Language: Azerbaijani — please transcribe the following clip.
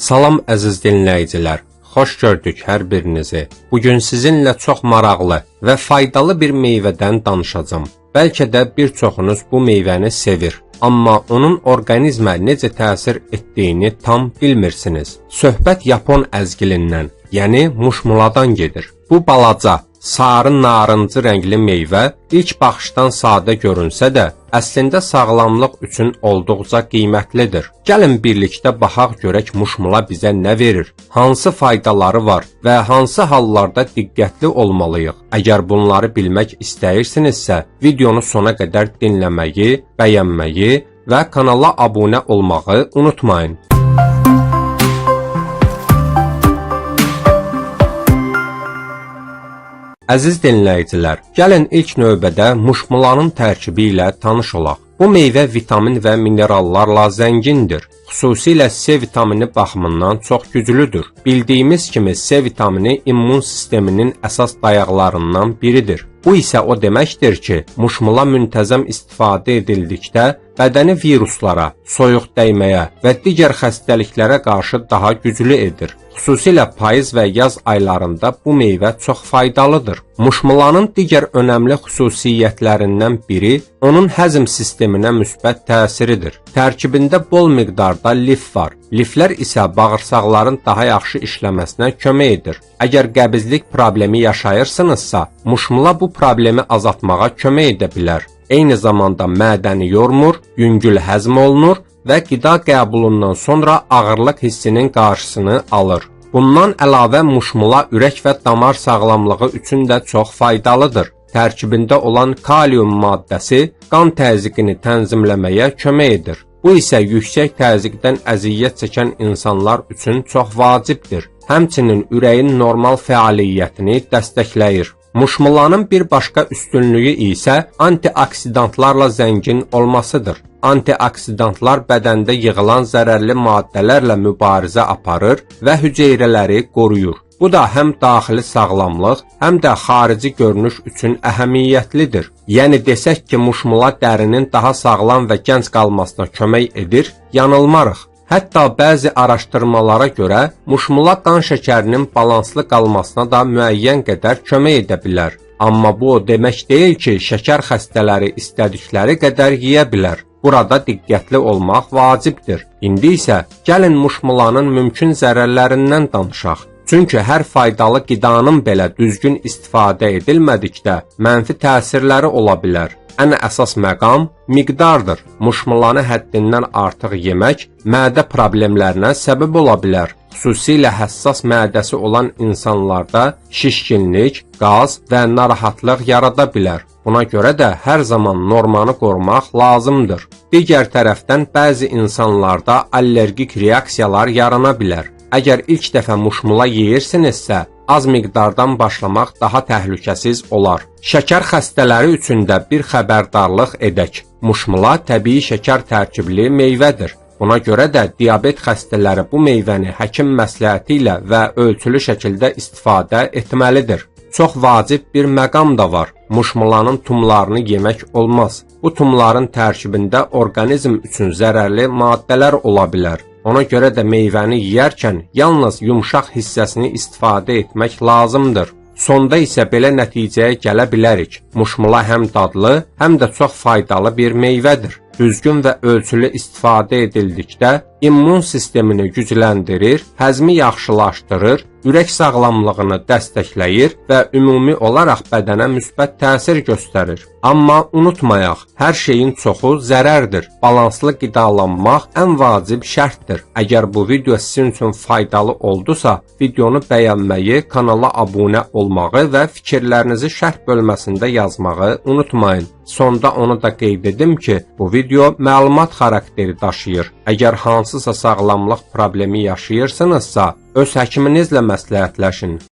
Salam əziz dinləyicilər, xoş gördük hər birinizi. Bugün sizinlə çox maraqlı və faydalı bir meyvədən danışacağım. Bəlkə də bir çoxunuz bu meyvəni sevir, amma onun orqanizmə necə təsir etdiyini tam bilmirsiniz. Söhbət Yapon əzgilindən, yəni muşmuladan gedir. Bu balaca, sarı narıncı rəngli meyvə ilk baxışdan sadə görünsə də, əslində sağlamlıq üçün olduqca qiymətlidir. Gəlin birlikdə baxaq görək muşmula bizə nə verir, hansı faydaları var və hansı hallarda diqqətli olmalıyıq. Əgər bunları bilmək istəyirsinizsə, videonu sona qədər dinləməyi, bəyənməyi və kanala abunə olmağı unutmayın. Əziz dinləyicilər, gəlin ilk növbədə muşmulanın tərkibi ilə tanış olaq. Bu meyvə vitamin və minerallarla zəngindir. Xüsusilə C vitamini baxımından çox güclüdür. Bildiyimiz kimi C vitamini immun sisteminin əsas dayaqlarından biridir. Bu isə o deməkdir ki, muşmula müntəzəm istifadə edildikdə bədəni viruslara, soyuq dəyməyə və digər xəstəliklərə qarşı daha güclü edir. Xüsusilə payız və yaz aylarında bu meyvə çox faydalıdır. Muşmulanın digər önəmli xüsusiyyətlərindən biri onun həzm sisteminə müsbət təsiridir. Tərkibində bol miqdarda lif var. Liflər isə bağırsaqların daha yaxşı işləməsinə kömək edir. Əgər qəbizlik problemi yaşayırsınızsa, muşmula bu problemi azaltmağa kömək edə bilər. Eyni zamanda mədəni yormur, yüngül həzm olunur və qida qəbulundan sonra ağırlıq hissinin qarşısını alır. Bundan əlavə muşmula ürək və damar sağlamlığı üçün də çox faydalıdır. Tərkibində olan kalium maddəsi qan təzyiqini tənzimləməyə kömək edir. Bu isə yüksək təzyiqdən əziyyət çəkən insanlar üçün çox vacibdir. Həmçinin ürəyin normal fəaliyyətini dəstəkləyir. Muşmulanın bir başqa üstünlüyü isə antioksidantlarla zəngin olmasıdır. Antioksidantlar bədəndə yığılan zərərli maddələrlə mübarizə aparır və hüceyrələri qoruyur. Bu da həm daxili sağlamlıq, həm də xarici görünüş üçün əhəmiyyətlidir. Yəni desək ki, muşmula dərinin daha sağlam və gənc qalmasına kömək edir, yanılmarıq. Hətta bəzi araşdırmalara görə muşmula qan şəkərinin balanslı qalmasına da müəyyən qədər kömək edə bilər. Amma bu o demək deyil ki, şəkər xəstələri istədikləri qədər yeyə bilər. Burada diqqətli olmaq vacibdir. İndi isə gəlin muşmulanın mümkün zərərlərindən danışaq. Çünki hər faydalı qidanın belə düzgün istifadə edilmədikdə mənfi təsirləri ola bilər. Ən əsas məqam miqdardır. Muşmulanı həddindən artıq yemək mədə problemlərinə səbəb ola bilər. Xüsusilə həssas mədəsi olan insanlarda şişkinlik, qaz və narahatlıq yarada bilər. Buna görə də hər zaman normanı qorumaq lazımdır. Digər tərəfdən bəzi insanlarda allergik reaksiyalar yarana bilər. Əgər ilk dəfə muşmula yeyirsinizsə, az miqdardan başlamaq daha təhlükəsiz olar. Şəkər xəstələri üçün də bir xəbərdarlıq edək. Muşmula təbii şəkər tərkibli meyvədir. Buna görə də diabet xəstələri bu meyvəni həkim məsləhəti ilə və ölçülü şəkildə istifadə etməlidir. Çox vacib bir məqam da var. Muşmulanın tumlarını yemək olmaz. Bu tumların tərkibində orqanizm üçün zərərli maddələr ola bilər. Ona görə də meyvəni yeyərkən yalnız yumşaq hissəsini istifadə etmək lazımdır. Sonda isə belə nəticəyə gələ bilərik. Muşmula həm dadlı, həm də çox faydalı bir meyvədir. Düzgün və ölçülü istifadə edildikdə immun sistemini gücləndirir, həzmi yaxşılaşdırır, ürək sağlamlığını dəstəkləyir və ümumi olaraq bədənə müsbət təsir göstərir. Amma unutmayaq, hər şeyin çoxu zərərdir. Balanslı qidalanmaq ən vacib şərtdir. Əgər bu video sizin üçün faydalı oldusa, videonu bəyənməyi, kanala abunə olmağı və fikirlərinizi şərh bölməsində yazmağı unutmayın. Sonda onu da qeyd edim ki, bu video məlumat xarakteri daşıyır. Əgər hansısa sağlamlıq problemi yaşayırsınızsa, öz həkiminizlə məsləhətləşin.